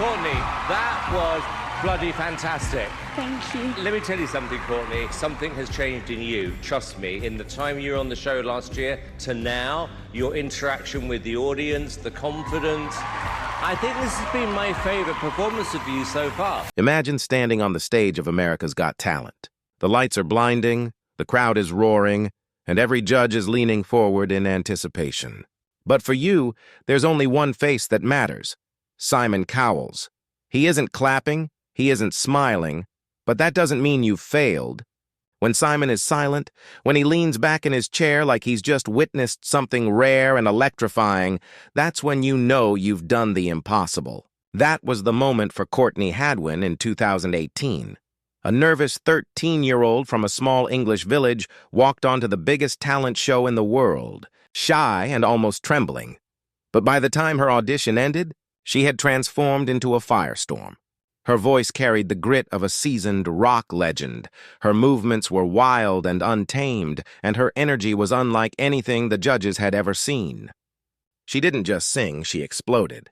Courtney, that was bloody fantastic. Thank you. Let me tell you something, Courtney. Something has changed in you. Trust me. In the time you were on the show last year to now, your interaction with the audience, the confidence. I think this has been my favorite performance of you so far. Imagine standing on the stage of America's Got Talent. The lights are blinding, the crowd is roaring, and every judge is leaning forward in anticipation. But for you, there's only one face that matters. Simon Cowell's. He isn't clapping, he isn't smiling, but that doesn't mean you've failed. When Simon is silent, when he leans back in his chair like he's just witnessed something rare and electrifying, that's when you know you've done the impossible. That was the moment for Courtney Hadwin in 2018. A nervous 13-year-old from a small English village walked onto the biggest talent show in the world, shy and almost trembling. But by the time her audition ended, she had transformed into a firestorm. Her voice carried the grit of a seasoned rock legend. Her movements were wild and untamed, and her energy was unlike anything the judges had ever seen. She didn't just sing, she exploded.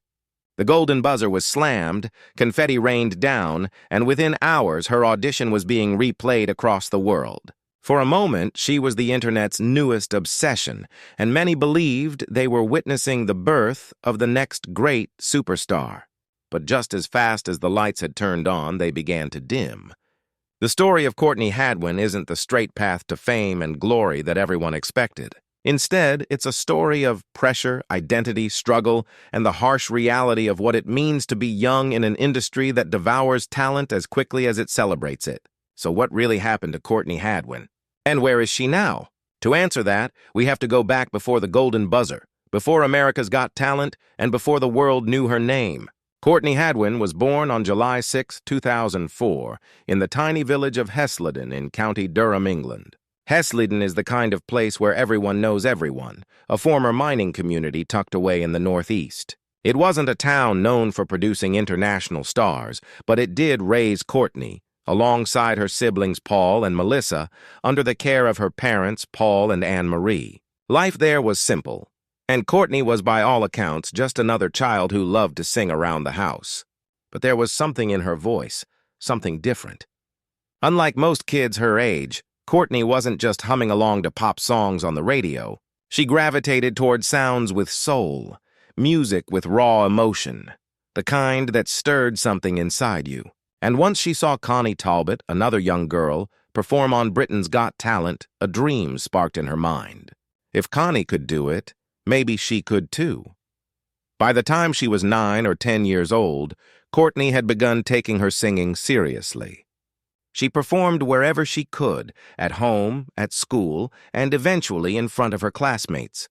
The golden buzzer was slammed, confetti rained down, and within hours her audition was being replayed across the world. For a moment, she was the internet's newest obsession, and many believed they were witnessing the birth of the next great superstar. But just as fast as the lights had turned on, they began to dim. The story of Courtney Hadwin isn't the straight path to fame and glory that everyone expected. Instead, it's a story of pressure, identity, struggle, and the harsh reality of what it means to be young in an industry that devours talent as quickly as it celebrates it. So what really happened to Courtney Hadwin? And where is she now? To answer that, we have to go back before the golden buzzer, before America's Got Talent, and before the world knew her name. Courtney Hadwin was born on July 6, 2004, in the tiny village of Hesleden in County Durham, England. Hesleden is the kind of place where everyone knows everyone, a former mining community tucked away in the northeast. It wasn't a town known for producing international stars, but it did raise Courtney, alongside her siblings Paul and Melissa, under the care of her parents, Paul and Anne-Marie. Life there was simple, and Courtney was by all accounts just another child who loved to sing around the house. But there was something in her voice, something different. Unlike most kids her age, Courtney wasn't just humming along to pop songs on the radio. She gravitated toward sounds with soul, music with raw emotion, the kind that stirred something inside you. And once she saw Connie Talbot, another young girl, perform on Britain's Got Talent, a dream sparked in her mind. If Connie could do it, maybe she could too. By the time she was 9 or 10 years old, Courtney had begun taking her singing seriously. She performed wherever she could, at home, at school, and eventually in front of her classmates.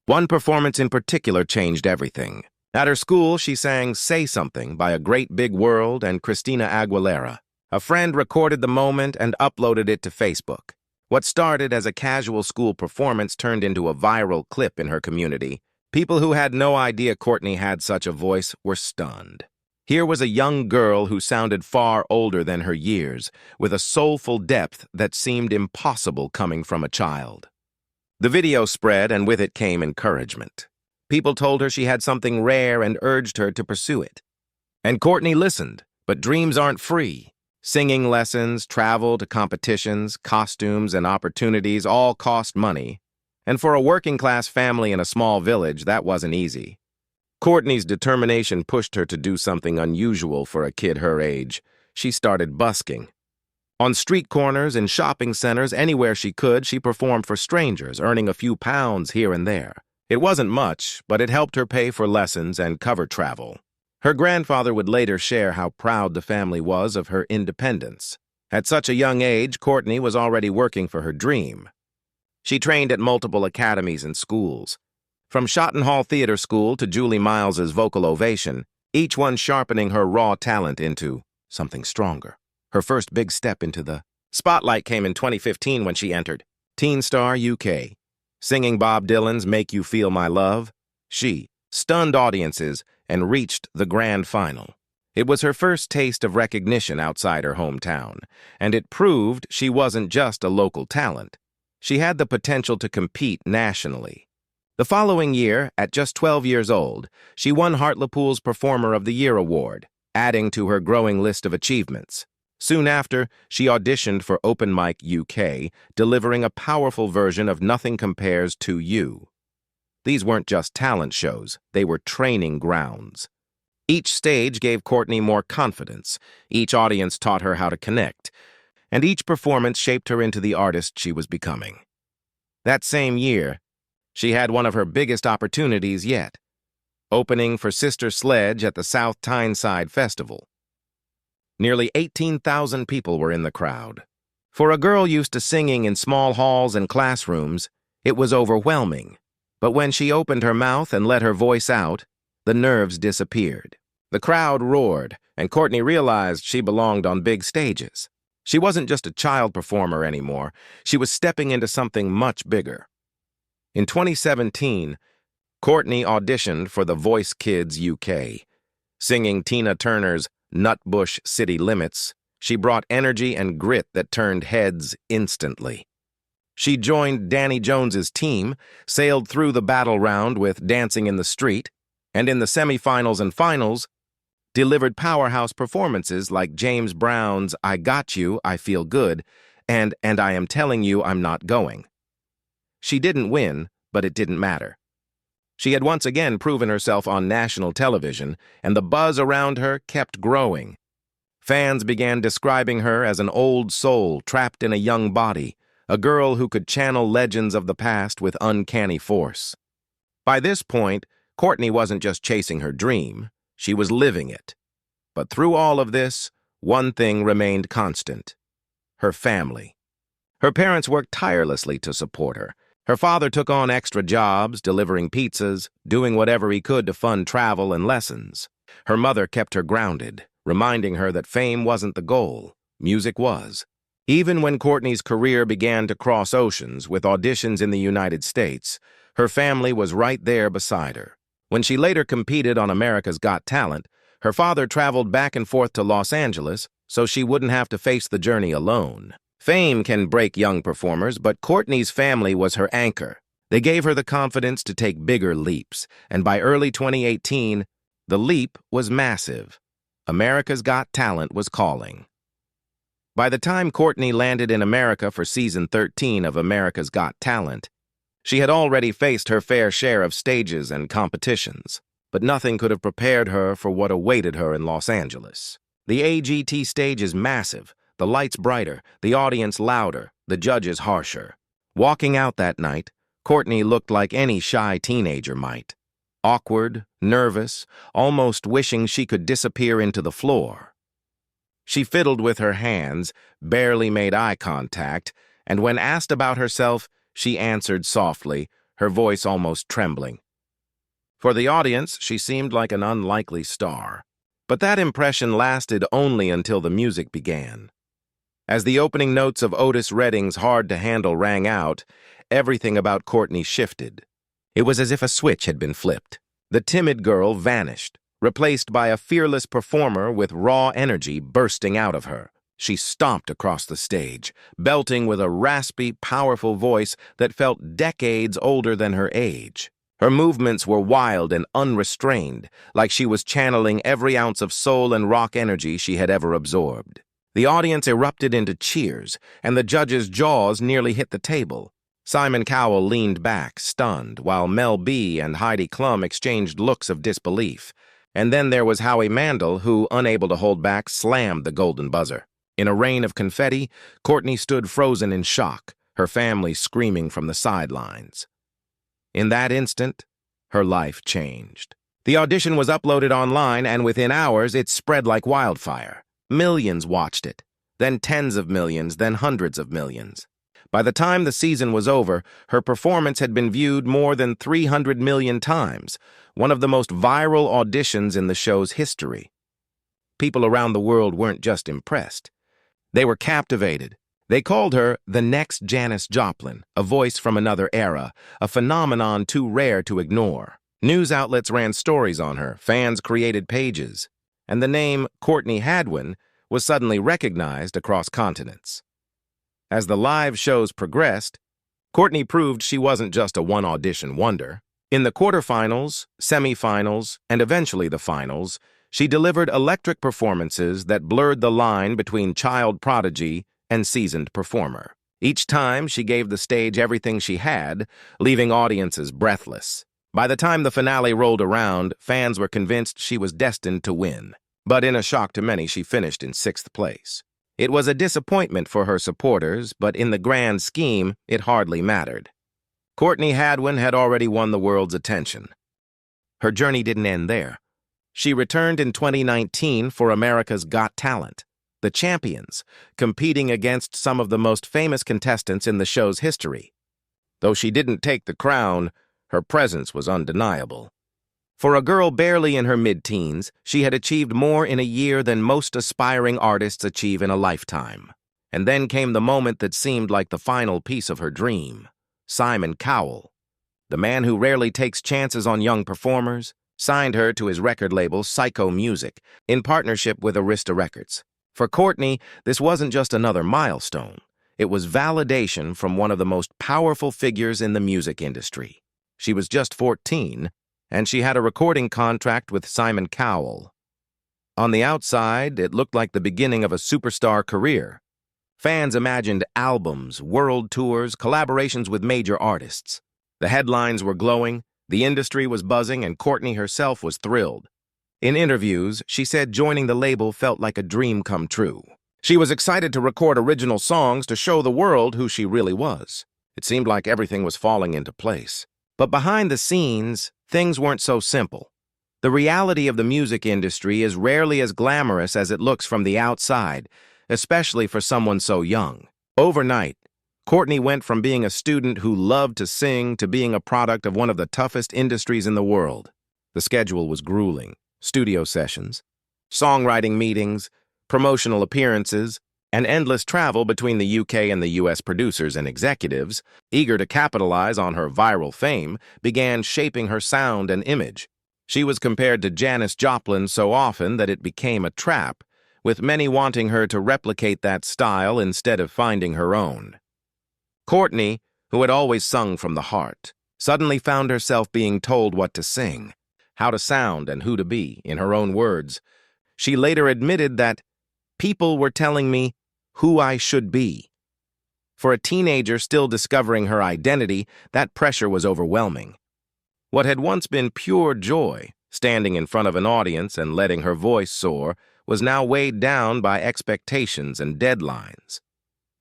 One performance in particular changed everything. At her school, she sang Say Something by A Great Big World and Christina Aguilera. A friend recorded the moment and uploaded it to Facebook. What started as a casual school performance turned into a viral clip in her community. People who had no idea Courtney had such a voice were stunned. Here was a young girl who sounded far older than her years, with a soulful depth that seemed impossible coming from a child. The video spread, and with it came encouragement. People told her she had something rare and urged her to pursue it. And Courtney listened, but dreams aren't free. Singing lessons, travel to competitions, costumes, and opportunities all cost money. And for a working-class family in a small village, that wasn't easy. Courtney's determination pushed her to do something unusual for a kid her age. She started busking. On street corners, in shopping centers, anywhere she could, she performed for strangers, earning a few pounds here and there. It wasn't much, but it helped her pay for lessons and cover travel. Her grandfather would later share how proud the family was of her independence. At such a young age, Courtney was already working for her dream. She trained at multiple academies and schools. From Schottenhall Theater School to Julie Miles's Vocal Ovation, each one sharpening her raw talent into something stronger. Her first big step into the spotlight came in 2015 when she entered Teen Star UK. Singing Bob Dylan's Make You Feel My Love, she stunned audiences and reached the grand final. It was her first taste of recognition outside her hometown, and it proved she wasn't just a local talent. She had the potential to compete nationally. The following year, at just 12 years old, she won Hartlepool's Performer of the Year award. adding to her growing list of achievements. Soon after, she auditioned for Open Mic UK, delivering a powerful version of Nothing Compares to You. These weren't just talent shows, they were training grounds. Each stage gave Courtney more confidence, each audience taught her how to connect, and each performance shaped her into the artist she was becoming. That same year, she had one of her biggest opportunities yet, opening for Sister Sledge at the South Tyneside Festival. Nearly 18,000 people were in the crowd. For a girl used to singing in small halls and classrooms, it was overwhelming. But when she opened her mouth and let her voice out, the nerves disappeared. The crowd roared, and Courtney realized she belonged on big stages. She wasn't just a child performer anymore. She was stepping into something much bigger. In 2017, Courtney auditioned for The Voice Kids UK. Singing Tina Turner's Nutbush City Limits, she brought energy and grit that turned heads instantly. She joined Danny Jones's team, sailed through the battle round with Dancing in the Street, and in the semifinals and finals, delivered powerhouse performances like James Brown's I Got You, I Feel Good, and I Am Telling You I'm Not Going. She didn't win, but it didn't matter. She had once again proven herself on national television, and the buzz around her kept growing. Fans began describing her as an old soul trapped in a young body, a girl who could channel legends of the past with uncanny force. By this point, Courtney wasn't just chasing her dream, she was living it. But through all of this, one thing remained constant: her family. Her parents worked tirelessly to support her. Her father took on extra jobs, delivering pizzas, doing whatever he could to fund travel and lessons. Her mother kept her grounded, reminding her that fame wasn't the goal, music was. Even when Courtney's career began to cross oceans with auditions in the United States, her family was right there beside her. When she later competed on America's Got Talent, her father traveled back and forth to Los Angeles so she wouldn't have to face the journey alone. Fame can break young performers, but Courtney's family was her anchor. They gave her the confidence to take bigger leaps, and by early 2018, the leap was massive. America's Got Talent was calling. By the time Courtney landed in America for season 13 of America's Got Talent, she had already faced her fair share of stages and competitions, but nothing could have prepared her for what awaited her in Los Angeles. The AGT stage is massive, the lights brighter, the audience louder, the judges harsher. Walking out that night, Courtney looked like any shy teenager might. Awkward, nervous, almost wishing she could disappear into the floor. She fiddled with her hands, barely made eye contact, and when asked about herself, she answered softly, her voice almost trembling. For the audience, she seemed like an unlikely star. But that impression lasted only until the music began. As the opening notes of Otis Redding's Hard to Handle rang out, everything about Courtney shifted. It was as if a switch had been flipped. The timid girl vanished, replaced by a fearless performer with raw energy bursting out of her. She stomped across the stage, belting with a raspy, powerful voice that felt decades older than her age. Her movements were wild and unrestrained, like she was channeling every ounce of soul and rock energy she had ever absorbed. The audience erupted into cheers, and the judges' jaws nearly hit the table. Simon Cowell leaned back, stunned, while Mel B and Heidi Klum exchanged looks of disbelief. And then there was Howie Mandel, who, unable to hold back, slammed the golden buzzer. In a rain of confetti, Courtney stood frozen in shock, her family screaming from the sidelines. In that instant, her life changed. The audition was uploaded online, and within hours, it spread like wildfire. Millions watched it, then tens of millions, then hundreds of millions. By the time the season was over, her performance had been viewed more than 300 million times, one of the most viral auditions in the show's history. People around the world weren't just impressed. They were captivated. They called her the next Janis Joplin, a voice from another era, a phenomenon too rare to ignore. News outlets ran stories on her, fans created pages, and the name Courtney Hadwin was suddenly recognized across continents. As the live shows progressed, Courtney proved she wasn't just a one-audition wonder. In the quarterfinals, semifinals, and eventually the finals, She delivered electric performances that blurred the line between child prodigy and seasoned performer. Each time, she gave the stage everything she had, leaving audiences breathless. By the time the finale rolled around, fans were convinced she was destined to win. But in a shock to many, she finished in 6th place. It was a disappointment for her supporters, but in the grand scheme, it hardly mattered. Courtney Hadwin had already won the world's attention. Her journey didn't end there. She returned in 2019 for America's Got Talent, The Champions, competing against some of the most famous contestants in the show's history. Though she didn't take the crown, her presence was undeniable. For a girl barely in her mid-teens, she had achieved more in a year than most aspiring artists achieve in a lifetime. And then came the moment that seemed like the final piece of her dream. Simon Cowell, the man who rarely takes chances on young performers, signed her to his record label Psycho Music in partnership with Arista Records. For Courtney, this wasn't just another milestone. It was validation from one of the most powerful figures in the music industry. She was just 14, and she had a recording contract with Simon Cowell. On the outside, it looked like the beginning of a superstar career. Fans imagined albums, world tours, collaborations with major artists. The headlines were glowing, the industry was buzzing, and Courtney herself was thrilled. In interviews, she said joining the label felt like a dream come true. She was excited to record original songs to show the world who she really was. It seemed like everything was falling into place. But behind the scenes, things weren't so simple. The reality of the music industry is rarely as glamorous as it looks from the outside, especially for someone so young. Overnight, Courtney went from being a student who loved to sing to being a product of one of the toughest industries in the world. The schedule was grueling. Studio sessions, songwriting meetings, promotional appearances, and endless travel between the UK and the US producers and executives, eager to capitalize on her viral fame, began shaping her sound and image. She was compared to Janis Joplin so often that it became a trap, with many wanting her to replicate that style instead of finding her own. Courtney, who had always sung from the heart, suddenly found herself being told what to sing, how to sound, and who to be, in her own words. She later admitted that people were telling me who I should be. For a teenager still discovering her identity, that pressure was overwhelming. What had once been pure joy, standing in front of an audience and letting her voice soar, was now weighed down by expectations and deadlines.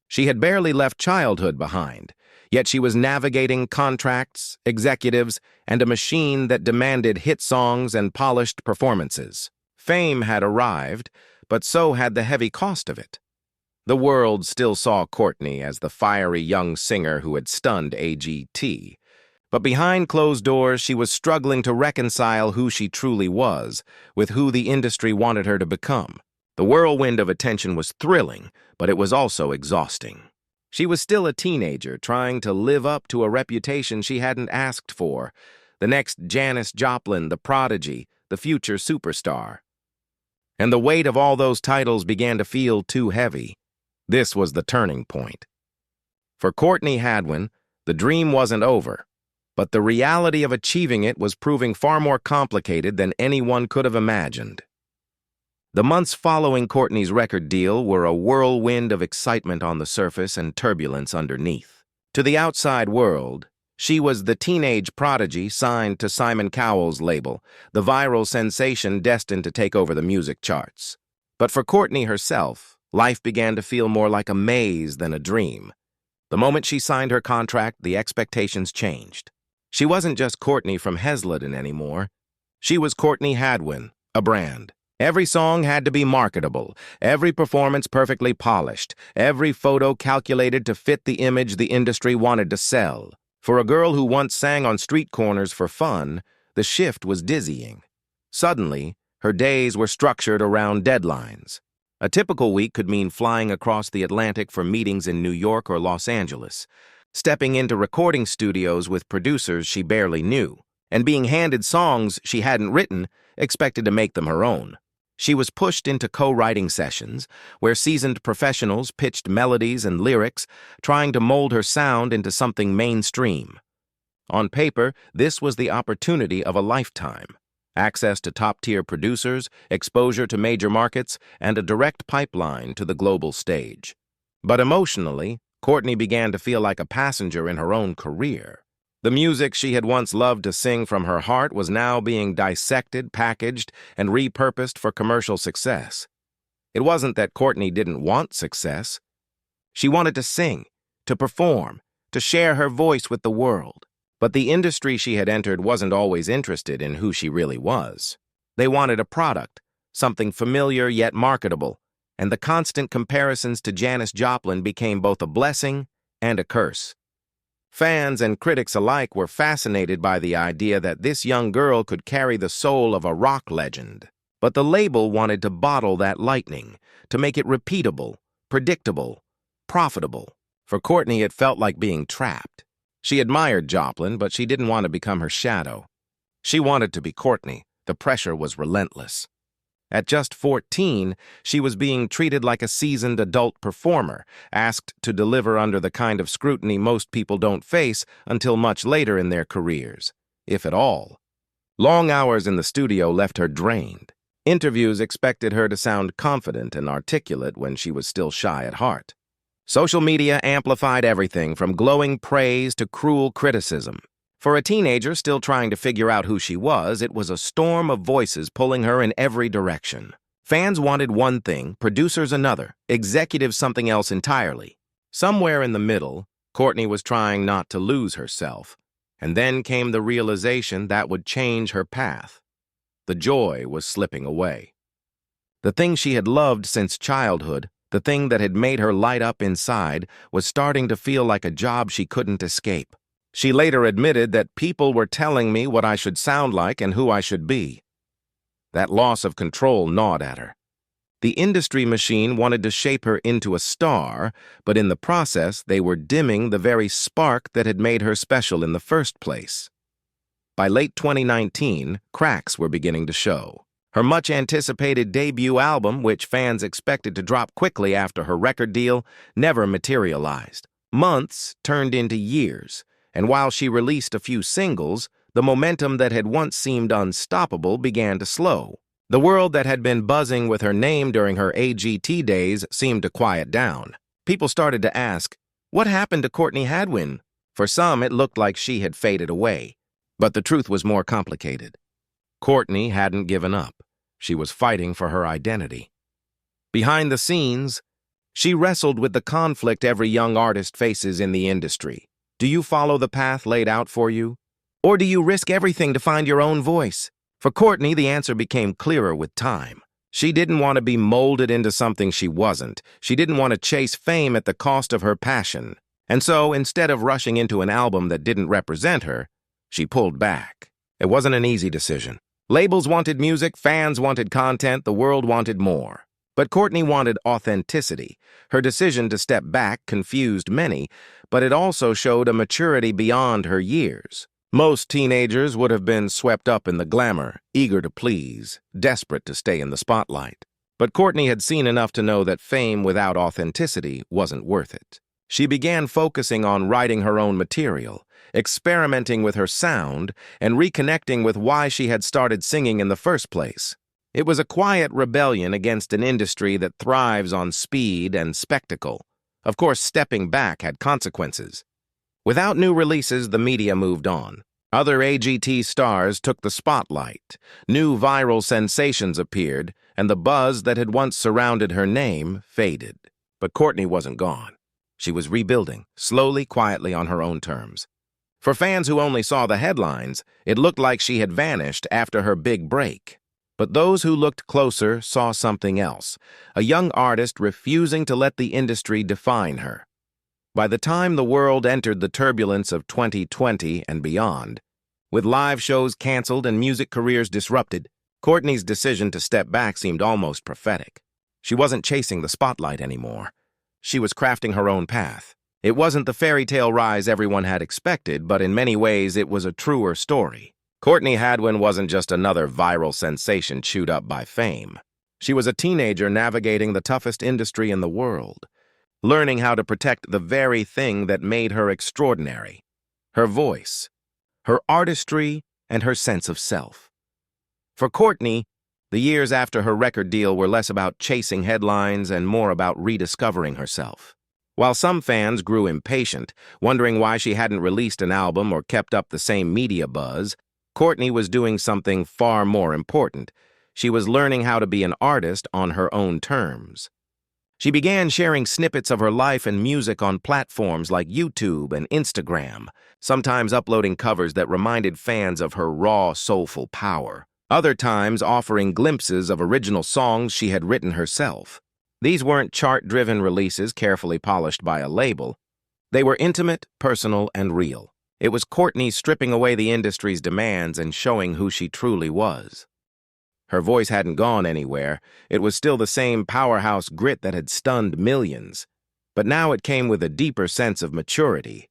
She had barely left childhood behind, yet she was navigating contracts, executives, and a machine that demanded hit songs and polished performances. Fame had arrived, but so had the heavy cost of it. The world still saw Courtney as the fiery young singer who had stunned AGT. But behind closed doors, she was struggling to reconcile who she truly was with who the industry wanted her to become. The whirlwind of attention was thrilling, but it was also exhausting. She was still a teenager, trying to live up to a reputation she hadn't asked for. The next Janis Joplin, the prodigy, the future superstar. And the weight of all those titles began to feel too heavy. This was the turning point. For Courtney Hadwin, the dream wasn't over, but the reality of achieving it was proving far more complicated than anyone could have imagined. The months following Courtney's record deal were a whirlwind of excitement on the surface and turbulence underneath. To the outside world, she was the teenage prodigy signed to Simon Cowell's label, the viral sensation destined to take over the music charts. But for Courtney herself, life began to feel more like a maze than a dream. The moment she signed her contract, the expectations changed. She wasn't just Courtney from Hesleden anymore. She was Courtney Hadwin, a brand. Every song had to be marketable, every performance perfectly polished, every photo calculated to fit the image the industry wanted to sell. For a girl who once sang on street corners for fun, the shift was dizzying. Suddenly, her days were structured around deadlines. A typical week could mean flying across the Atlantic for meetings in New York or Los Angeles, stepping into recording studios with producers she barely knew, and being handed songs she hadn't written, expected to make them her own. She was pushed into co-writing sessions, where seasoned professionals pitched melodies and lyrics, trying to mold her sound into something mainstream. On paper, this was the opportunity of a lifetime. access to top-tier producers, exposure to major markets, and a direct pipeline to the global stage. But emotionally, Courtney began to feel like a passenger in her own career. The music she had once loved to sing from her heart was now being dissected, packaged, and repurposed for commercial success. It wasn't that Courtney didn't want success. She wanted to sing, to perform, to share her voice with the world. But the industry she had entered wasn't always interested in who she really was. They wanted a product, something familiar yet marketable, and the constant comparisons to Janis Joplin became both a blessing and a curse. Fans and critics alike were fascinated by the idea that this young girl could carry the soul of a rock legend. But the label wanted to bottle that lightning, to make it repeatable, predictable, profitable. For Courtney, it felt like being trapped. She admired Joplin, but she didn't want to become her shadow. She wanted to be Courtney. The pressure was relentless. At just 14, she was being treated like a seasoned adult performer, asked to deliver under the kind of scrutiny most people don't face until much later in their careers, if at all. Long hours in the studio left her drained. Interviews expected her to sound confident and articulate when she was still shy at heart. Social media amplified everything from glowing praise to cruel criticism. For a teenager still trying to figure out who she was, it was a storm of voices pulling her in every direction. Fans wanted one thing, producers another, executives something else entirely. Somewhere in the middle, Courtney was trying not to lose herself. And then came the realization that would change her path. The joy was slipping away. The thing she had loved since childhood, the thing that had made her light up inside, was starting to feel like a job she couldn't escape. She later admitted that people were telling me what I should sound like and who I should be. That loss of control gnawed at her. The industry machine wanted to shape her into a star, but in the process they were dimming the very spark that had made her special in the first place. By late 2019, cracks were beginning to show. Her much-anticipated debut album, which fans expected to drop quickly after her record deal, never materialized. Months turned into years. And while she released a few singles, the momentum that had once seemed unstoppable began to slow. The world that had been buzzing with her name during her AGT days seemed to quiet down. People started to ask, what happened to Courtney Hadwin? For some, it looked like she had faded away. But the truth was more complicated. Courtney hadn't given up. She was fighting for her identity. Behind the scenes, she wrestled with the conflict every young artist faces in the industry. Do you follow the path laid out for you? Or do you risk everything to find your own voice? For Courtney, the answer became clearer with time. She didn't want to be molded into something she wasn't. She didn't want to chase fame at the cost of her passion. And so, instead of rushing into an album that didn't represent her, she pulled back. It wasn't an easy decision. Labels wanted music, fans wanted content, the world wanted more. But Courtney wanted authenticity. Her decision to step back confused many, but it also showed a maturity beyond her years. Most teenagers would have been swept up in the glamour, eager to please, desperate to stay in the spotlight. But Courtney had seen enough to know that fame without authenticity wasn't worth it. She began focusing on writing her own material, experimenting with her sound, and reconnecting with why she had started singing in the first place. It was a quiet rebellion against an industry that thrives on speed and spectacle. Of course, stepping back had consequences. Without new releases, the media moved on. Other AGT stars took the spotlight. New viral sensations appeared, and the buzz that had once surrounded her name faded. But Courtney wasn't gone. She was rebuilding, slowly, quietly, on her own terms. For fans who only saw the headlines, it looked like she had vanished after her big break. But those who looked closer saw something else, a young artist refusing to let the industry define her. By the time the world entered the turbulence of 2020 and beyond, with live shows canceled and music careers disrupted, Courtney's decision to step back seemed almost prophetic. She wasn't chasing the spotlight anymore. She was crafting her own path. It wasn't the fairy tale rise everyone had expected, but in many ways it was a truer story. Courtney Hadwin wasn't just another viral sensation chewed up by fame. She was a teenager navigating the toughest industry in the world, learning how to protect the very thing that made her extraordinary: her voice, her artistry, and her sense of self. For Courtney, the years after her record deal were less about chasing headlines and more about rediscovering herself. While some fans grew impatient, wondering why she hadn't released an album or kept up the same media buzz, Courtney was doing something far more important. She was learning how to be an artist on her own terms. She began sharing snippets of her life and music on platforms like YouTube and Instagram, sometimes uploading covers that reminded fans of her raw, soulful power. Other times offering glimpses of original songs she had written herself. These weren't chart-driven releases carefully polished by a label. They were intimate, personal, and real. It was Courtney stripping away the industry's demands and showing who she truly was. Her voice hadn't gone anywhere. It was still the same powerhouse grit that had stunned millions. But now it came with a deeper sense of maturity.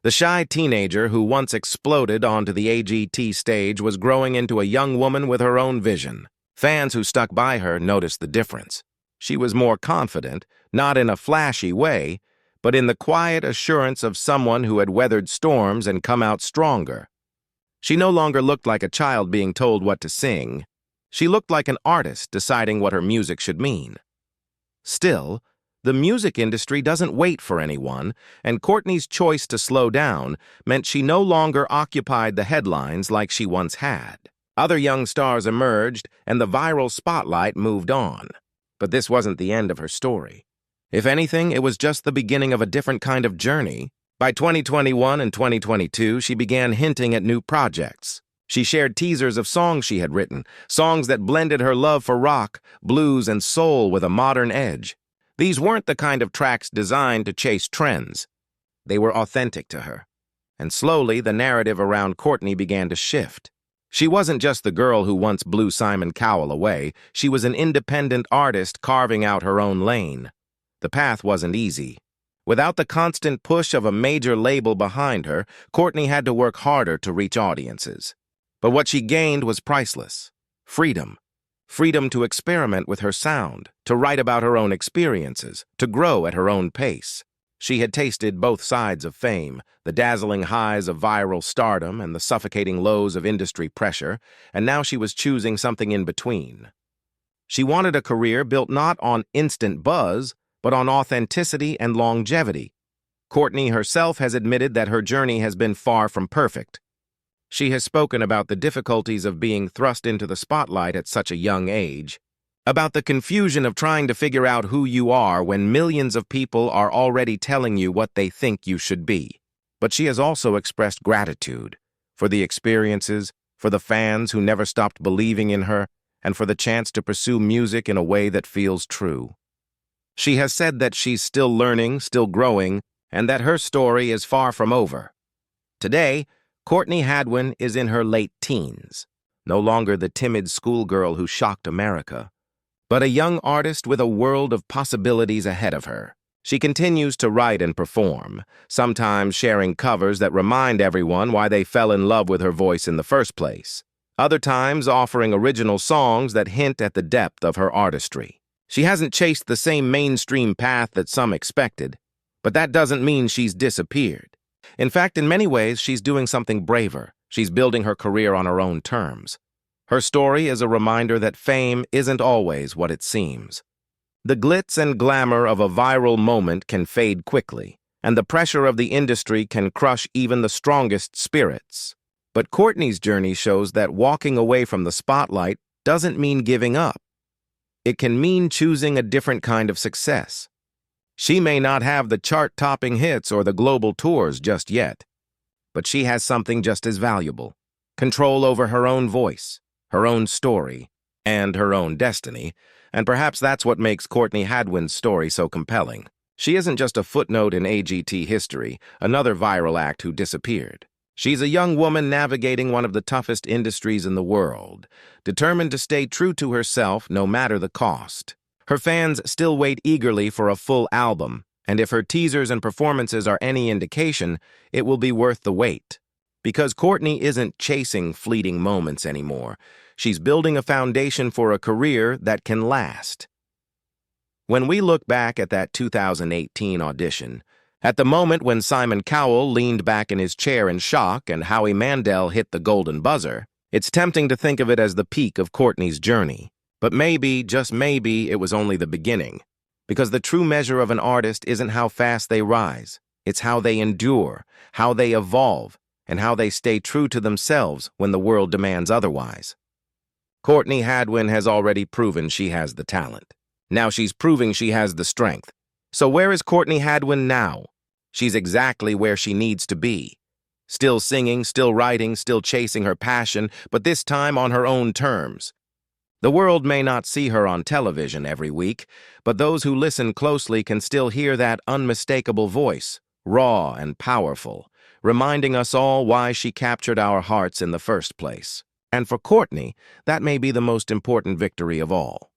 The shy teenager who once exploded onto the AGT stage was growing into a young woman with her own vision. Fans who stuck by her noticed the difference. She was more confident, not in a flashy way, but in the quiet assurance of someone who had weathered storms and come out stronger. She no longer looked like a child being told what to sing. She looked like an artist deciding what her music should mean. Still, the music industry doesn't wait for anyone, and Courtney's choice to slow down meant she no longer occupied the headlines like she once had. Other young stars emerged, and the viral spotlight moved on. But this wasn't the end of her story. If anything, it was just the beginning of a different kind of journey. By 2021 and 2022, she began hinting at new projects. She shared teasers of songs she had written, songs that blended her love for rock, blues, and soul with a modern edge. These weren't the kind of tracks designed to chase trends. They were authentic to her. And slowly, the narrative around Courtney began to shift. She wasn't just the girl who once blew Simon Cowell away. She was an independent artist carving out her own lane. The path wasn't easy. Without the constant push of a major label behind her, Courtney had to work harder to reach audiences. But what she gained was priceless. Freedom. Freedom to experiment with her sound, to write about her own experiences, to grow at her own pace. She had tasted both sides of fame, the dazzling highs of viral stardom and the suffocating lows of industry pressure, and now she was choosing something in between. She wanted a career built not on instant buzz, but on authenticity and longevity. Courtney herself has admitted that her journey has been far from perfect. She has spoken about the difficulties of being thrust into the spotlight at such a young age, about the confusion of trying to figure out who you are when millions of people are already telling you what they think you should be. But she has also expressed gratitude for the experiences, for the fans who never stopped believing in her, and for the chance to pursue music in a way that feels true. She has said that she's still learning, still growing, and that her story is far from over. Today, Courtney Hadwin is in her late teens, no longer the timid schoolgirl who shocked America, but a young artist with a world of possibilities ahead of her. She continues to write and perform, sometimes sharing covers that remind everyone why they fell in love with her voice in the first place, other times offering original songs that hint at the depth of her artistry. She hasn't chased the same mainstream path that some expected, but that doesn't mean she's disappeared. In fact, in many ways, she's doing something braver. She's building her career on her own terms. Her story is a reminder that fame isn't always what it seems. The glitz and glamour of a viral moment can fade quickly, and the pressure of the industry can crush even the strongest spirits. But Courtney's journey shows that walking away from the spotlight doesn't mean giving up. It can mean choosing a different kind of success. She may not have the chart-topping hits or the global tours just yet, but she has something just as valuable: control over her own voice, her own story, and her own destiny, and perhaps that's what makes Courtney Hadwin's story so compelling. She isn't just a footnote in AGT history, another viral act who disappeared. She's a young woman navigating one of the toughest industries in the world, determined to stay true to herself no matter the cost. Her fans still wait eagerly for a full album, and if her teasers and performances are any indication, it will be worth the wait. Because Courtney isn't chasing fleeting moments anymore. She's building a foundation for a career that can last. When we look back at that 2018 audition, at the moment when Simon Cowell leaned back in his chair in shock and Howie Mandel hit the golden buzzer, It's tempting to think of it as the peak of Courtney's journey, but maybe, just maybe, it was only the beginning. Because the true measure of an artist isn't how fast they rise, it's how they endure, how they evolve, and how they stay true to themselves when the world demands otherwise. Courtney Hadwin has already proven she has the talent. Now she's proving she has the strength. So where is Courtney Hadwin now? She's exactly where she needs to be. Still singing, still writing, still chasing her passion, but this time on her own terms. The world may not see her on television every week, but those who listen closely can still hear that unmistakable voice, raw and powerful, reminding us all why she captured our hearts in the first place. And for Courtney, that may be the most important victory of all.